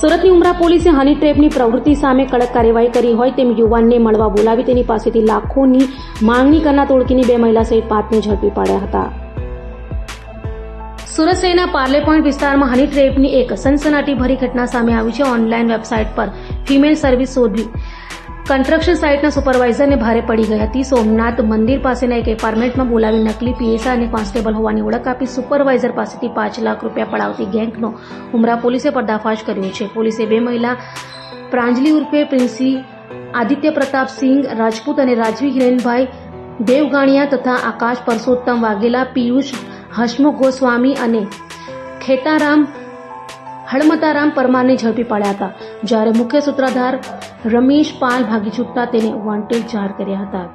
સુરતની ઉમરા પોલીસે હની ટ્રેપની પ્રવૃત્તિ સામે કડક કાર્યવાહી કરી હોય તેમ યુવાનને મળવા બોલાવી તેની પાસેથી લાખોની માંગણી કરનાર ટોળકીની 2 મહિલા સહિત 5ને ઝડપી પાડ્યા હતા. સુરત શહેરના પાર્લે પોઈન્ટ વિસ્તારમાં હની ટ્રેપની એક સનસનાટીભરી ઘટના સામે આવી છે. ઓનલાઈન વેબસાઇટ પર ફિમેલ સર્વિસ શોધવી કન્સ્ટ્રક્શન સાઇટના સુપરવાઇઝરને ભારે પડી ગઈ હતી. સોમનાથ મંદિર પાસેના એક એપાર્ટમેન્ટમાં બોલાવી નકલી પીએસઆઈ અને કોન્સ્ટેબલ હોવાની ઓળખ આપી સુપરવાઇઝર પાસેથી 5 લાખ રૂપિયા પડાવતી ગેંગનો ઉમરા પોલીસે પર્દાફાશ કર્યો છે. પોલીસે 2 મહિલા પ્રાંજલી ઉર્ફે પ્રિન્સી આદિત્ય પ્રતાપ સિંહ રાજપૂત અને રાજવી હિરેનભાઈ દેવગાણિયા તથા આકાશ પરસોત્તમ વાઘેલા, પિયુષ હસમુખ ગોસ્વામી અને ખેતારામ હળમતારામ પરમારને ઝડપી પાડ્યા હતા. જ્યારે મુખ્ય સૂત્રધાર રમેશ પાલ ભાગી છૂટતા તેને વોન્ટેડ જાહેર કર્યા હતા.